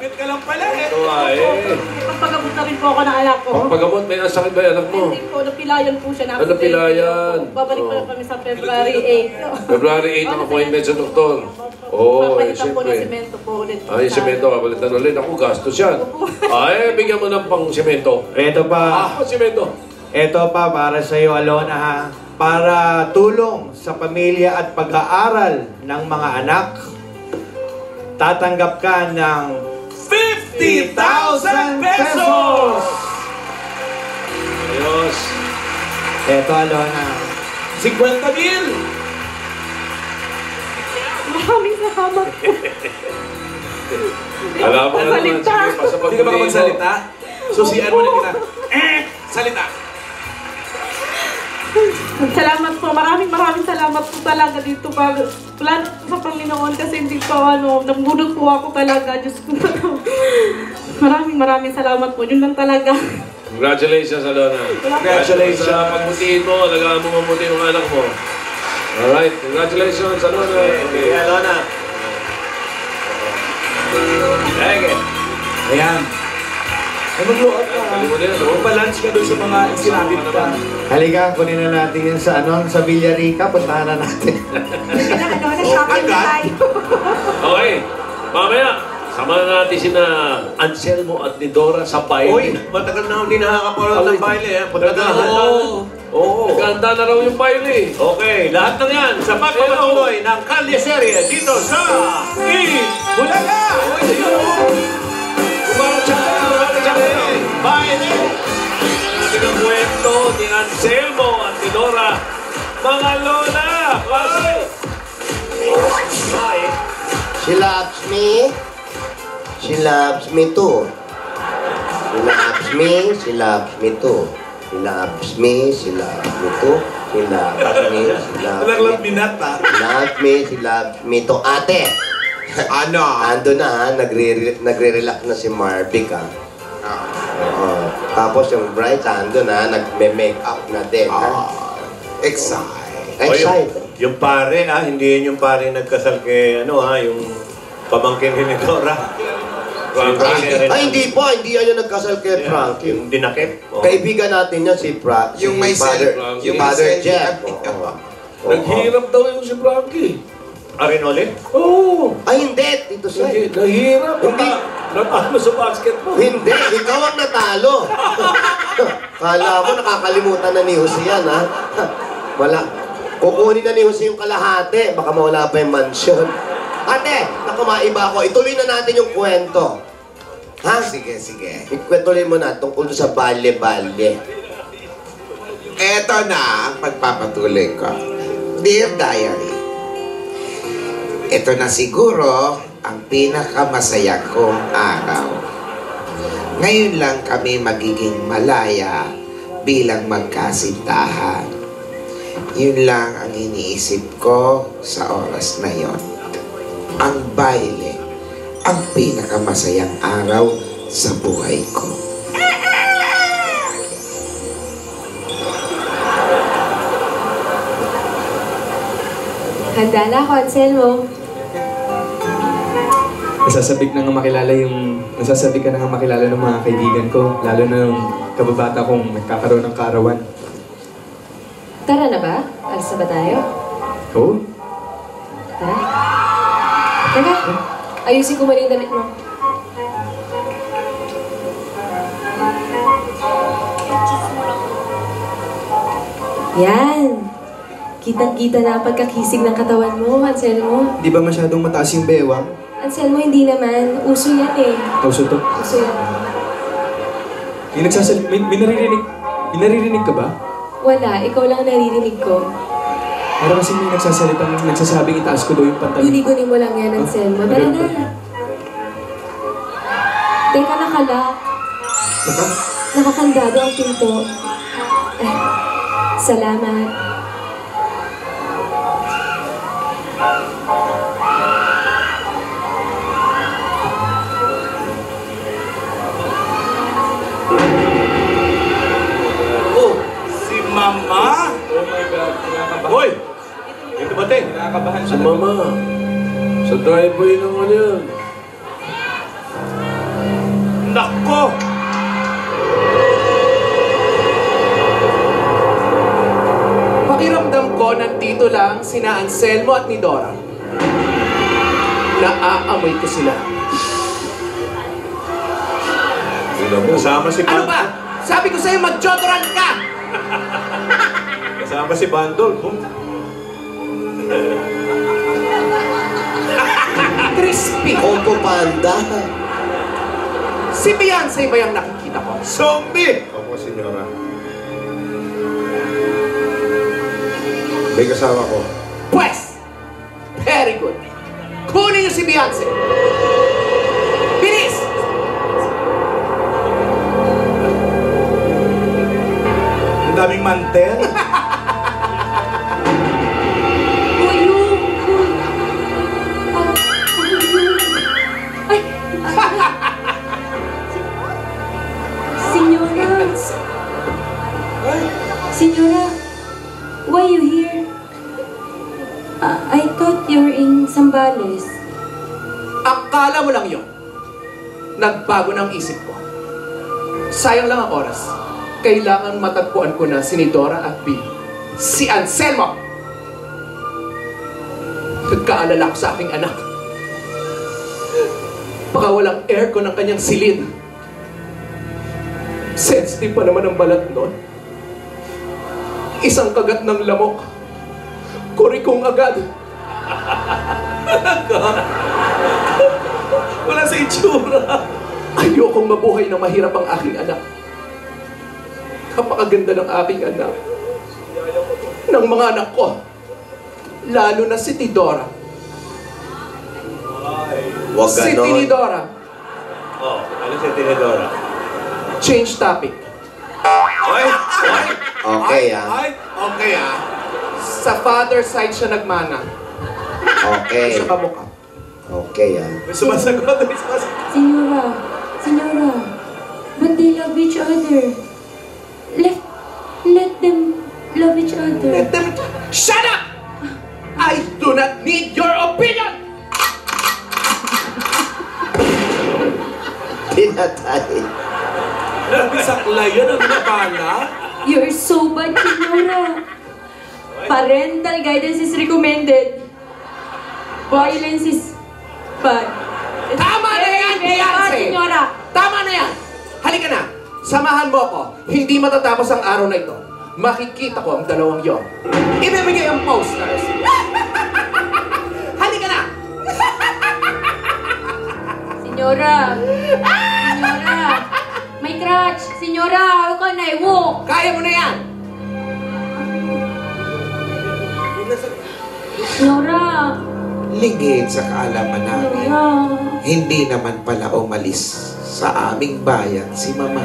Malapit ka lang pala eh. Ito ay. Pagpagamot na rin po ako ng anak ko. Pagpagamot, may sakit ba yung anak mo? Hindi po, napilayan po siya. Ano napilayan? Babalik pa lang kami sa February 8. February 8 ang appointment sa doktor. Oo, Papalitan po ng siyempre. semento po ulit. Ay, semento, kapalitan ulit. Ako, gastos yan. Ay, bigyan mo ng pang semento. Ito pa. Semento. Ito pa para sa iyo, Alona, ha? Para tulong sa pamilya at pag-aaral ng mga anak. Tatanggap ka ng 50,000 pesos! Ayos. Ito, Alona. 50,000! Maraming salamat po. Alam mo na naman. Salita. Sige, pasapag Hindi ka ba magsalita? Susian mo na kita. Salita! Salamat po. Maraming salamat po talaga dito. Wala sa Panginoon kasi hindi po nabunod po ako talaga. Diyos ko. Maraming salamat po. Yun lang talaga. Congratulations, Alona. Congratulations. Sa pagbutihin mo, alagaan mo mabuti yung anak mo. Alright, congratulations, Alona. Okay, Alona. Sige. Ayan. Ay, mag-load ka. Mag-balance ka doon sa mga sinabit ka. Halika, kunin na natin yan sa Villarica. Puntahan na natin. Na-shopping na tayo. Okay, mamaya, samahan natin sina Anselmo at ni Dora sa baile. Uy, matagal na hindi nakakapanood ng baile eh. Oo, nagkahanda na raw yung baile. Okay, lahat ng yan sa pagpapatuloy ng Kalye Serye dito sa Bulaga! Baile! Natin ang kwento ni Anselmo at ni Dora. Mga lola! Kasi! She loves me. She loves me too. She loves me. She loves me too. She loves me. She loves me too. She loves me. She loves Walang me. lang binata. She loves me. She loves me too. Ate! ano? Ando na ha. Nagre-relax na si Marvick ha. Oo. Tapos yung Bright ando na. Nagme-make up na din ha. Excited. Yung pare hindi yun yung pare nagkasal kay yung pamangkin ni Dora. Ay, hindi po. Hindi yan yung nagkasal kay Frankie. Yung dinakip. Kaibigan natin yan si Yung may Father, cell- yung yung Father may Jeff. cell- Oo. Naghihirap daw yung si Frankie. Arinole? Oo. Ay, hindi. Tito Sai. Naghihirap. Hindi. Natalo sa basketball. Hindi. Ikaw ang natalo. Kala mo, nakakalimutan na ni Jose yan, ha? Wala. Kukunin na ni Jose yung kalahati. Baka mawala pa yung mansion. Ate, naku, maiba ako. Ituloy na natin yung kwento. Ha? Sige. Ikwentuloy mo na tungkol sa bale-bale. Eto na ang pagpapatuloy ko. Dear Diary, ito na siguro ang pinakamasaya kong araw. Ngayon lang kami magiging malaya bilang magkasintahan. Yun lang ang iniisip ko sa oras na yon. Ang baile, ang pinakamasayang araw sa buhay ko. Handa na ako, Anselmo. Nasasabik ka na nga makilala ng mga kaibigan ko, lalo na yung kababata kong nagkakaroon ng kaarawan. Tara na ba? Alis na ba tayo? Oo? Tara. Teka, ayusin ko mali yung damit mo. Yan. Kitang-kita na ang pagkakisig ng katawan mo, Anselmo. Di ba masyadong mataas yung bewang? Anselmo, hindi naman. Uso yan eh. Kauso to. Uso yan. May naririnig ka ba? Wala, ikaw lang naririnig ko. Para kasi may nagsasabing itaas ko daw yung pantalon. Guni-guni mo lang yan, Anselmo. Tara na. Teka, nakalak. Nakakandado ang pinto. Salamat. Oh, si Mama? Oh my God, kinakabahan. Hoy! Dito ba, Te? Kinakabahan Si Mama. Sa driveway ng ano yan. sina Anselmo at ni Dora. Naaamoy ko sila. Kasama si Ano ba? Sabi ko sa'yo, mag-deodorant ka! Kasama si Bandol. Crispy! Opo Panda. Si Beyonce ba yung nakikita ko? Zombie! Opo, senyora. May kasama ko. Pues! Very good. Kunin niyo si Beyonce. Bilis! Ang daming mantel. Senyora, why you here? I thought you were in Zambales. Akala mo lang yun. Nagbago ng isip ko. Sayang lang ang oras. Kailangan matagpuan ko na si Dora at Bill. Si Anselmo! Nagkaalala ko sa aking anak. Baka walang aircon ang kanyang silid. Sensitive pa naman ang balat noon. Isang kagat ng lamok. Kurikong agad. Wala sa itsura. Ayokong mabuhay na mahirap ang aking anak. Kapakaganda ng aking anak. Ng mga anak ko. Lalo na si Tidora. Huwag Si ganon. Tinidora. Oh, ano si Tinidora? Change topic. Ay! Okay, ah. Okay ah. Sa father side siya nagmana. Okay. Sa kamukha. Okay, ah. May sumasagot. May sumasagot. Senyora, but they love each other. Let them love each other. Let them... Shut up! I do not need your opinion! Pinatay. Grabe saklay yan ang nakala. You're so bad, Senyora. Parental guidance is recommended. Violence is bad. Tama na yan, Beyonce! Senyora! Tama na yan! Halika na! Samahan mo ako. Hindi matatapos ang araw na ito. Makikita ko ang dalawang yon. Ibibigay ang posters. Halika na! Senyora! Senyora! May crutch! Senyora, how can I walk? Kaya mo na yan! Senyora! Lingid sa kaalaman namin, hindi naman pala umalis sa aming bayan si Mama.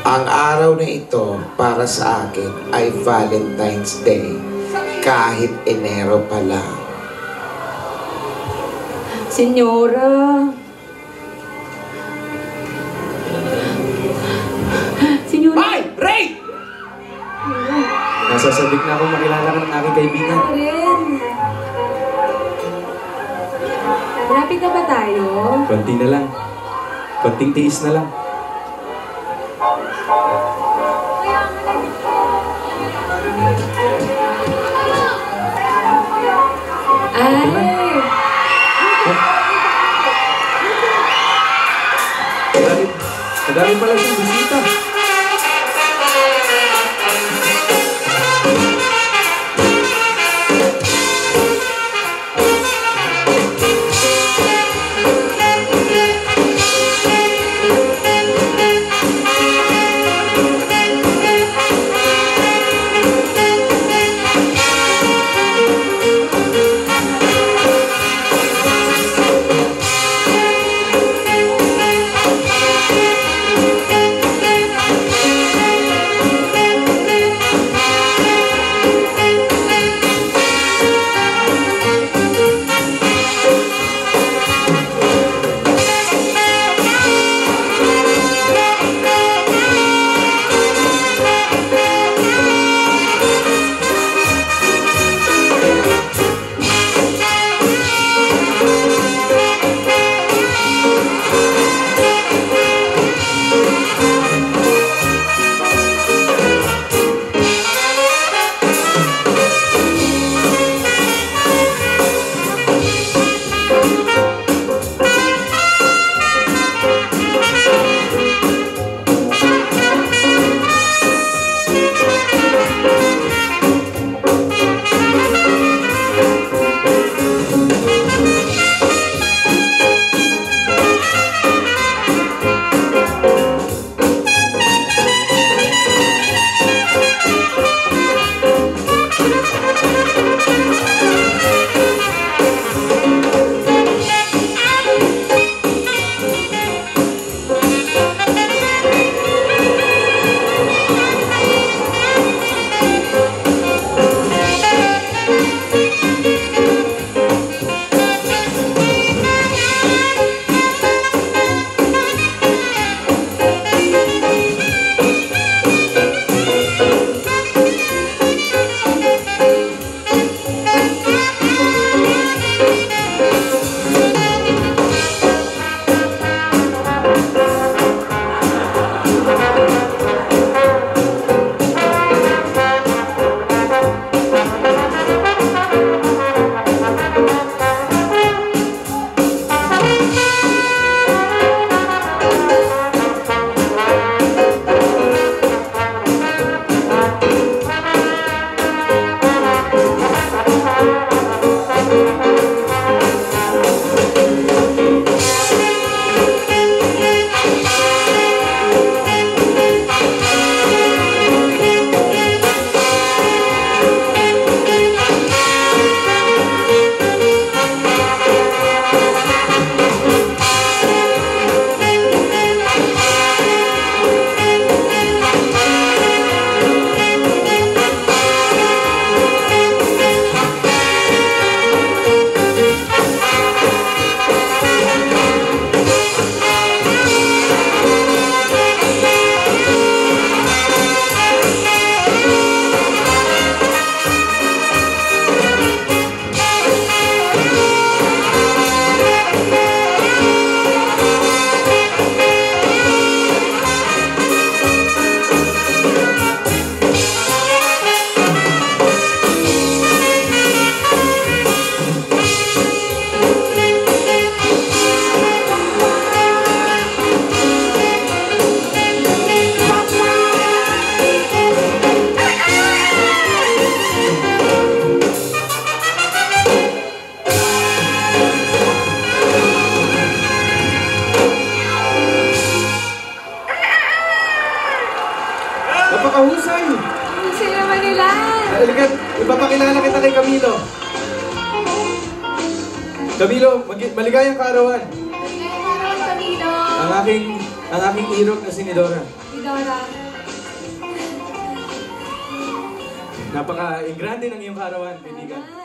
Ang araw na ito para sa akin ay Valentine's Day, kahit Enero pa lang. Senyora! Senyora! Hoy! Ray! Nasasabik na akong makilala ka ng aking kaibigan. Ren! Malapit na ba tayo? Konti na lang. Konting tiis na lang. Ay! Madami pala siyang bisita. Ay! Ang saya naman nila. Halika, ipapakilala kita kay Camilo. Camilo, maligayang kaarawan. Maligayang kaarawan, Camilo. Ang aking irog na si Nidora. Nidora. Napaka-grande ng iyong kaarawan, kaibigan.